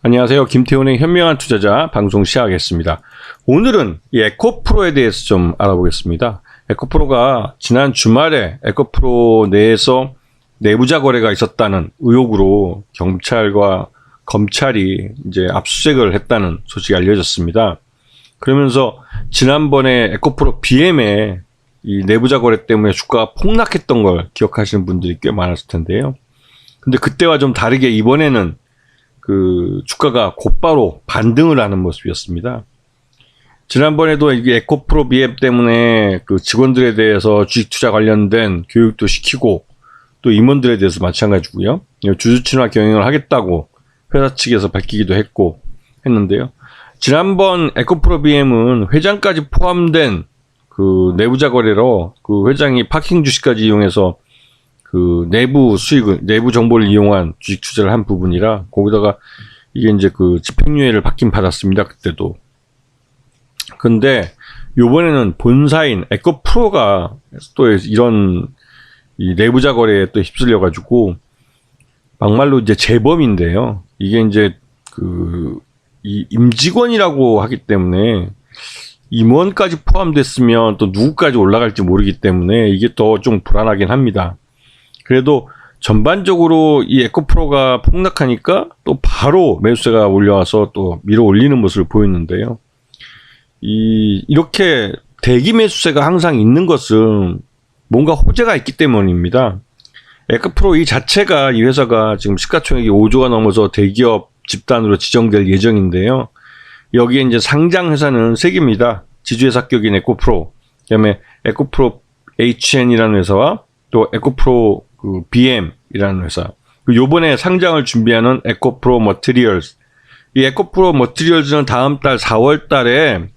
안녕하세요. 김태훈의 현명한 투자자 방송 시작하겠습니다. 오늘은 이 에코프로에 대해서 좀 알아보겠습니다. 에코프로가 지난 주말에 에코프로 내에서 내부자 거래가 있었다는 의혹으로 경찰과 검찰이 이제 압수수색을 했다는 소식이 알려졌습니다. 그러면서 지난번에 에코프로 BM의 이 내부자 거래 때문에 주가가 폭락했던 걸 기억하시는 분들이 꽤 많았을 텐데요. 근데 그때와 좀 다르게 이번에는 그 주가가 곧바로 반등을 하는 모습이었습니다. 지난번에도 이게 에코프로 BM 때문에 그 직원들에 대해서 주식 투자 관련된 교육도 시키고 또 임원들에 대해서 마찬가지고요. 주주친화 경영을 하겠다고 회사 측에서 밝히기도 했는데요. 지난번 에코프로 BM은 회장까지 포함된 그 내부자 거래로 그 회장이 파킹 주식까지 이용해서 그 내부 수익을, 내부 정보를 이용한 주식 투자를 한 부분이라 거기다가 이게 이제 그 집행유예를 받긴 받았습니다. 그때도. 근데 요번에는 본사인 에코프로가 또 이런 이 내부자 거래에 또 휩쓸려 가지고 막말로 이제 재범인데요. 이게 이제 그 이 임직원이라고 하기 때문에 임원까지 포함됐으면 또 누구까지 올라갈지 모르기 때문에 이게 더 좀 불안하긴 합니다. 그래도 전반적으로 이 에코프로가 폭락하니까 또 바로 매수세가 올려와서 또 밀어 올리는 모습을 보였는데요. 이렇게 대기 매수세가 항상 있는 것은 뭔가 호재가 있기 때문입니다. 에코프로 이 자체가, 이 회사가 지금 시가총액이 5조가 넘어서 대기업 집단으로 지정될 예정인데요. 여기에 이제 상장 회사는 3개입니다. 지주회사 합격인 에코프로, 그다음에 에코프로 HN이라는 회사와 또 에코프로 그 BM이라는 회사. 요번에 상장을 준비하는 에코프로 머티리얼스. 이 에코프로 머티리얼스는 다음 달 4월 달에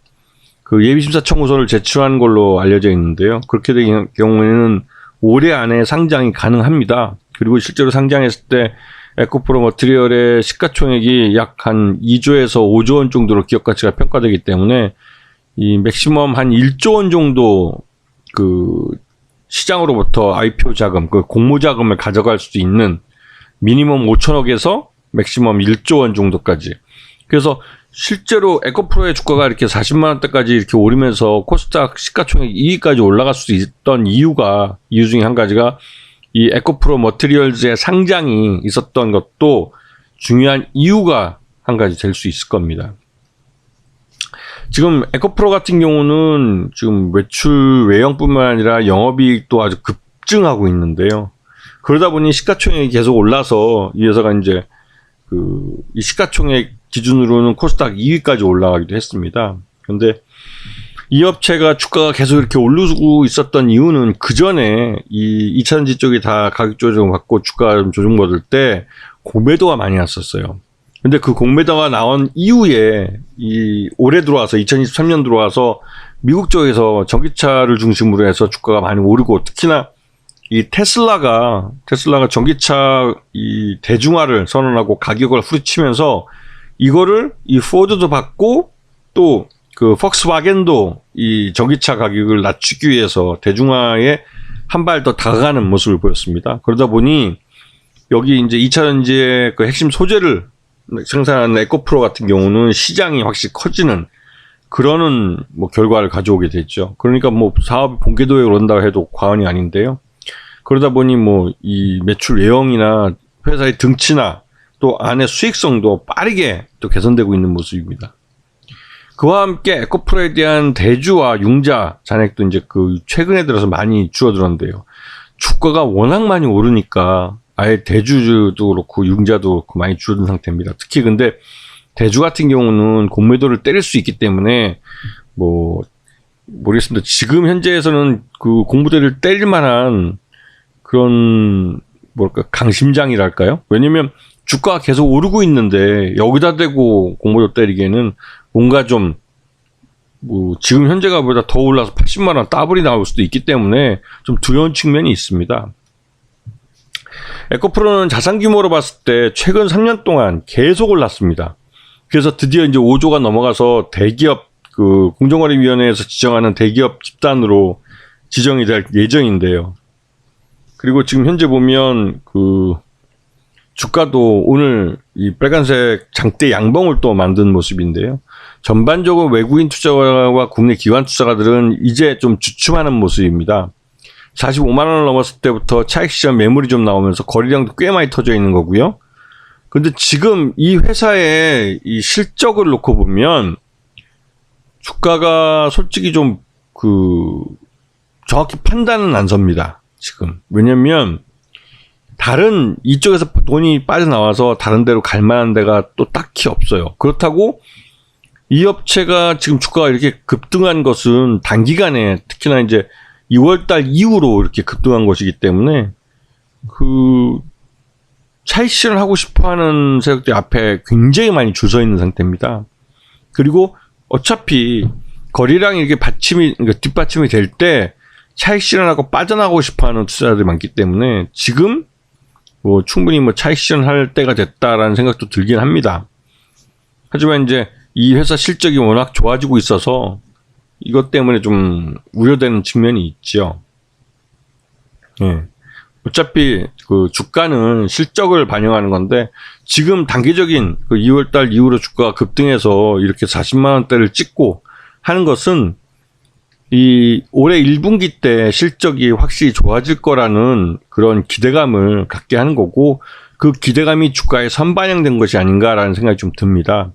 그 예비심사 청구서를 제출하는 걸로 알려져 있는데요. 그렇게 된 경우에는 올해 안에 상장이 가능합니다. 그리고 실제로 상장했을 때 에코프로 머티리얼의 시가총액이 약 한 2조에서 5조 원 정도로 기업 가치가 평가되기 때문에 이 맥시멈 한 1조 원 정도 그 시장으로부터 IPO 자금, 그 공모 자금을 가져갈 수도 있는 미니멈 5천억에서 맥시멈 1조 원 정도까지. 그래서 실제로 에코프로의 주가가 이렇게 40만 원대까지 이렇게 오르면서 코스닥 시가총액 2위까지 올라갈 수 있던 이유 중에 한 가지가 이 에코프로 머티리얼즈의 상장이 있었던 것도 중요한 이유가 한 가지 될 수 있을 겁니다. 지금 에코프로 같은 경우는 지금 매출 외형뿐만 아니라 영업이익도 아주 급증하고 있는데요. 그러다 보니 시가총액이 계속 올라서 이 회사가 이제 이 시가총액 기준으로는 코스닥 2위까지 올라가기도 했습니다. 그런데 이 업체가 주가가 계속 이렇게 오르고 있었던 이유는 그 전에 이 2차전지 쪽이 다 가격 조정 받고 주가 좀 조정받을 때 공매도가 많이 났었어요. 근데 그 공매도가 나온 이후에 올해 들어와서 2023년 들어와서 미국 쪽에서 전기차를 중심으로 해서 주가가 많이 오르고 특히나 이 테슬라가 전기차 이 대중화를 선언하고 가격을 후려치면서 이거를 이 포드도 받고 또 그 폭스바겐도 이 전기차 가격을 낮추기 위해서 대중화에 한 발 더 다가가는 모습을 보였습니다. 그러다 보니 여기 이제 2차전지의 그 핵심 소재를 생산하는 에코프로 같은 경우는 시장이 확실히 커지는 그러는 뭐 결과를 가져오게 됐죠. 그러니까 뭐 사업이 본궤도에 오른다고 해도 과언이 아닌데요. 그러다 보니 뭐 이 매출 외형이나 회사의 등치나 또 안의 수익성도 빠르게 또 개선되고 있는 모습입니다. 그와 함께 에코프로에 대한 대주와 융자 잔액도 이제 그 최근에 들어서 많이 줄어들었는데요. 주가가 워낙 많이 오르니까 아예 대주도 그렇고 융자도 그렇고 많이 줄어든 상태입니다. 특히 근데 대주 같은 경우는 공매도를 때릴 수 있기 때문에 뭐 모르겠습니다. 지금 현재에서는 그 공매도를 때릴 만한 그런 뭐랄까 강심장이랄까요? 왜냐면 주가가 계속 오르고 있는데 여기다 대고 공매도 때리기에는 뭔가 좀 뭐 지금 현재가보다 더 올라서 80만 원 더블이 나올 수도 있기 때문에 좀 두려운 측면이 있습니다. 에코프로는 자산 규모로 봤을 때 최근 3년 동안 계속 올랐습니다. 그래서 드디어 이제 5조가 넘어가서 대기업 그 공정거래위원회에서 지정하는 대기업 집단으로 지정이 될 예정인데요. 그리고 지금 현재 보면 그 주가도 오늘 이 빨간색 장대 양봉을 또 만든 모습인데요. 전반적으로 외국인 투자가와 국내 기관 투자가들은 이제 좀 주춤하는 모습입니다. 45만 원을 넘었을 때부터 차익 시장 매물이 좀 나오면서 거래량도 꽤 많이 터져 있는 거고요. 근데 지금 이 회사의 이 실적을 놓고 보면 주가가 솔직히 좀 정확히 판단은 안 섭니다. 지금. 왜냐면 다른 이쪽에서 돈이 빠져나와서 다른 데로 갈 만한 데가 또 딱히 없어요. 그렇다고 이 업체가 지금 주가가 이렇게 급등한 것은 단기간에 특히나 이제 2월달 이후로 이렇게 급등한 것이기 때문에 차익 실현을 하고 싶어 하는 세력들 앞에 굉장히 많이 줄 서 있는 상태입니다. 그리고 어차피 거래량이 이렇게 그러니까 뒷받침이 될 때 차익 실현하고 빠져나가고 싶어 하는 투자자들이 많기 때문에 지금 충분히 차익 실현할 때가 됐다라는 생각도 들긴 합니다. 하지만 이제 이 회사 실적이 워낙 좋아지고 있어서 이것 때문에 좀 우려되는 측면이 있죠. 예. 어차피 주가는 실적을 반영하는 건데 지금 단기적인 2월달 이후로 주가가 급등해서 이렇게 40만 원대를 찍고 하는 것은 이 올해 1분기 때 실적이 확실히 좋아질 거라는 그런 기대감을 갖게 하는 거고 그 기대감이 주가에 선반영된 것이 아닌가라는 생각이 좀 듭니다.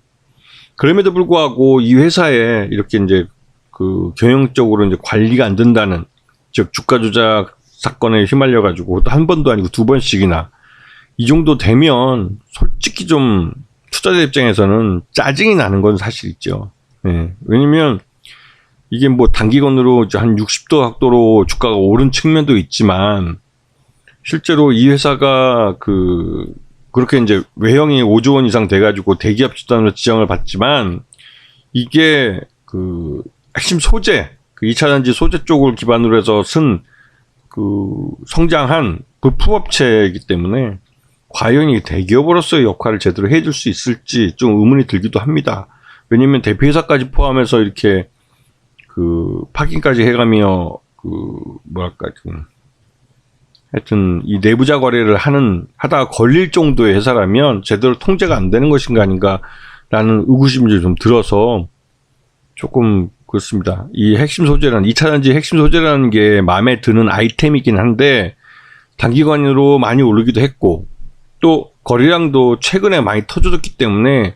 그럼에도 불구하고 이 회사에 이렇게 이제 경영적으로 이제 관리가 안 된다는 즉 주가 조작 사건에 휘말려가지고 또 한 번도 아니고 두 번씩이나 이 정도 되면 솔직히 좀 투자자 입장에서는 짜증이 나는 건 사실이죠. 예. 왜냐면 이게 단기간으로 한 60도 각도로 주가가 오른 측면도 있지만 실제로 이 회사가 그렇게 이제 외형이 5조 원 이상 돼가지고 대기업 집단으로 지정을 받지만 이게 핵심 소재, 2차전지 소재 쪽을 기반으로 해서 성장한 부품업체이기 때문에 과연 이 대기업으로서의 역할을 제대로 해줄 수 있을지 좀 의문이 들기도 합니다. 왜냐면 대표이사까지 포함해서 이렇게 파킹까지 해가며 하여튼 이 내부자 거래를 하다가 걸릴 정도의 회사라면 제대로 통제가 안 되는 것인가 아닌가라는 의구심이 좀 들어서 조금 그렇습니다. 이 핵심 소재라는 2차전지 핵심 소재라는 게 마음에 드는 아이템이긴 한데 단기간으로 많이 오르기도 했고 또 거래량도 최근에 많이 터져졌기 때문에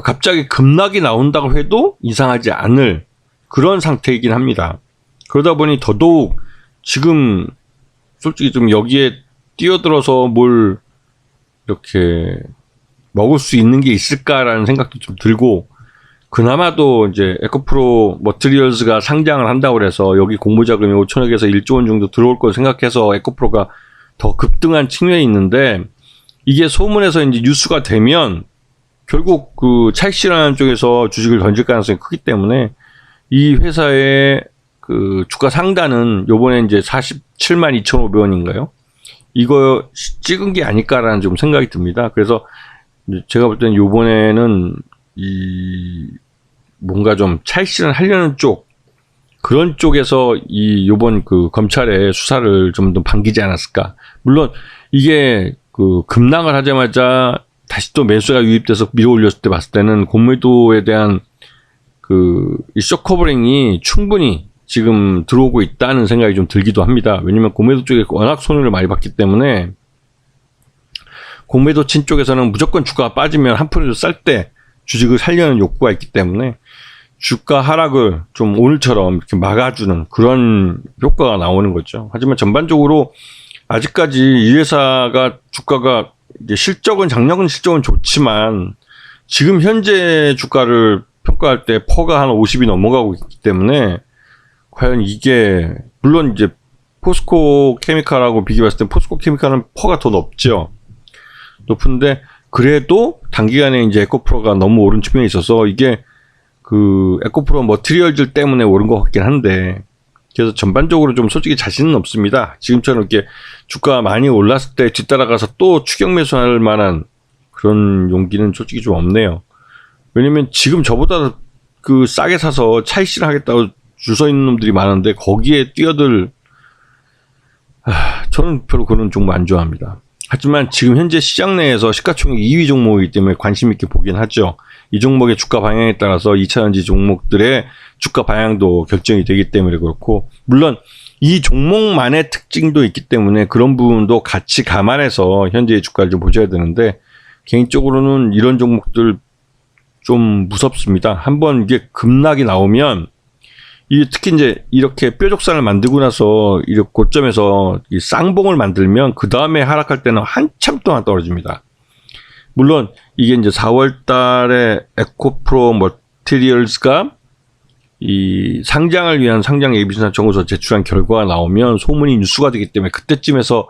갑자기 급락이 나온다고 해도 이상하지 않을 그런 상태이긴 합니다. 그러다 보니 더더욱 지금 솔직히 좀 여기에 뛰어들어서 뭘 이렇게 먹을 수 있는 게 있을까라는 생각도 좀 들고 그나마도 이제 에코프로 머티리얼즈가 상장을 한다고 그래서 여기 공모자금이 5천억에서 1조 원 정도 들어올 걸 생각해서 에코프로가 더 급등한 측면이 있는데 이게 소문에서 이제 뉴스가 되면 결국 차익 실현하는 쪽에서 주식을 던질 가능성이 크기 때문에 이 회사의 주가 상단은 요번에 이제 47만 2,500원인가요? 이거 찍은 게 아닐까라는 좀 생각이 듭니다. 그래서 제가 볼 때는 요번에는 뭔가 좀 차익 실현하려는 쪽 그런 쪽에서 요번 검찰의 수사를 좀 더 반기지 않았을까. 물론 이게 급락을 하자마자 다시 또 매수가 유입돼서 밀어 올렸을 때 봤을 때는 공매도에 대한 이 쇼커버링이 충분히 지금 들어오고 있다는 생각이 좀 들기도 합니다. 왜냐면 공매도 쪽에 워낙 손해를 많이 봤기 때문에 공매도 친 쪽에서는 무조건 주가가 빠지면 한 푼이라도 쌀 때 주식을 살려는 욕구가 있기 때문에 주가 하락을 좀 오늘처럼 이렇게 막아주는 그런 효과가 나오는 거죠. 하지만 전반적으로 아직까지 이 회사가 주가가 이제 작년 실적은 좋지만 지금 현재 주가를 평가할 때 퍼가 한 50이 넘어가고 있기 때문에 과연 이게 물론 이제 포스코 케미칼하고 비교했을 때 포스코 케미칼은 퍼가 더 높죠. 높은데 그래도 단기간에 이제 에코프로가 너무 오른 측면이 있어서 이게 에코프로 머티리얼즈 때문에 오른 것 같긴 한데 그래서 전반적으로 좀 솔직히 자신은 없습니다. 지금처럼 이렇게 주가가 많이 올랐을 때 뒤따라가서 또 추격 매수할 만한 그런 용기는 솔직히 좀 없네요. 왜냐면 지금 저보다 싸게 사서 차익 실현하겠다고 줄 서 있는 놈들이 많은데 거기에 뛰어들 저는 별로 그런 종목 안 좋아합니다. 하지만 지금 현재 시장 내에서 시가총액 2위 종목이기 때문에 관심 있게 보긴 하죠. 이 종목의 주가 방향에 따라서 2차전지 종목들의 주가 방향도 결정이 되기 때문에 그렇고, 물론 이 종목만의 특징도 있기 때문에 그런 부분도 같이 감안해서 현재의 주가를 좀 보셔야 되는데, 개인적으로는 이런 종목들 좀 무섭습니다. 한번 이게 급락이 나오면, 특히 이제 이렇게 뾰족산을 만들고 나서 이렇게 고점에서 이 쌍봉을 만들면 그 다음에 하락할 때는 한참 동안 떨어집니다. 물론 이게 이제 4월 달에 에코프로 머티리얼즈가 이 상장을 위한 상장 예비신사 청구서 제출한 결과가 나오면 소문이 뉴스가 되기 때문에 그때쯤에서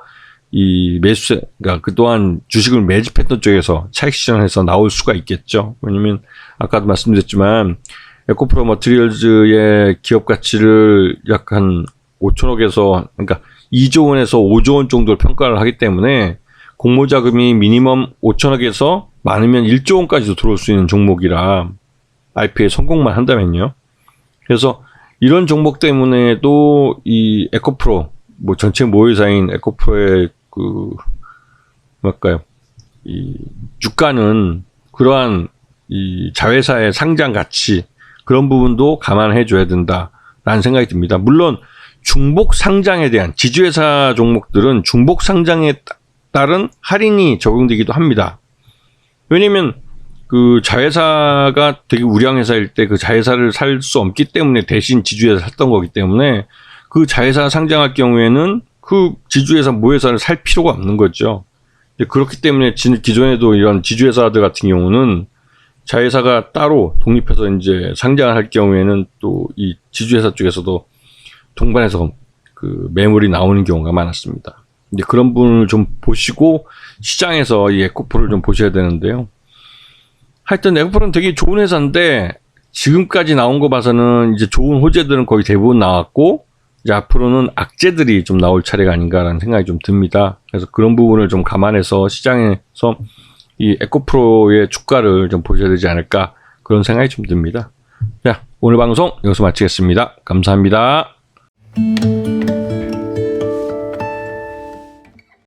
이 매수세, 그러니까 그동안 주식을 매집했던 쪽에서 차익 실현해서 나올 수가 있겠죠. 왜냐면 아까도 말씀드렸지만 에코프로 머티리얼즈의 기업 가치를 약 한 5천억에서, 그러니까 2조 원에서 5조 원 정도를 평가를 하기 때문에 공모 자금이 미니멈 5천억에서 많으면 1조 원까지도 들어올 수 있는 종목이라 IPO에 성공만 한다면요. 그래서 이런 종목 때문에도 이 에코프로, 뭐 전체 모회사인 에코프로의 이 주가는 그러한 이 자회사의 상장 가치, 그런 부분도 감안해 줘야 된다라는 생각이 듭니다. 물론 중복 상장에 대한 지주회사 종목들은 중복 상장에 따른 할인이 적용되기도 합니다. 왜냐면 그 자회사가 되게 우량 회사일 때 그 자회사를 살 수 없기 때문에 대신 지주회사 샀던 거기 때문에 그 자회사 상장할 경우에는 그 지주회사 모회사를 살 필요가 없는 거죠. 그렇기 때문에 기존에도 이런 지주회사들 같은 경우는 자회사가 따로 독립해서 이제 상장을 할 경우에는 또 이 지주회사 쪽에서도 동반해서 그 매물이 나오는 경우가 많았습니다. 이제 그런 부분을 좀 보시고 시장에서 이 에코프로를 좀 보셔야 되는데요. 하여튼 에코프로는 되게 좋은 회사인데 지금까지 나온 거 봐서는 이제 좋은 호재들은 거의 대부분 나왔고 이제 앞으로는 악재들이 좀 나올 차례가 아닌가라는 생각이 좀 듭니다. 그래서 그런 부분을 좀 감안해서 시장에서 이 에코프로의 주가를 좀 보셔야 되지 않을까, 그런 생각이 좀 듭니다. 자, 오늘 방송 여기서 마치겠습니다. 감사합니다.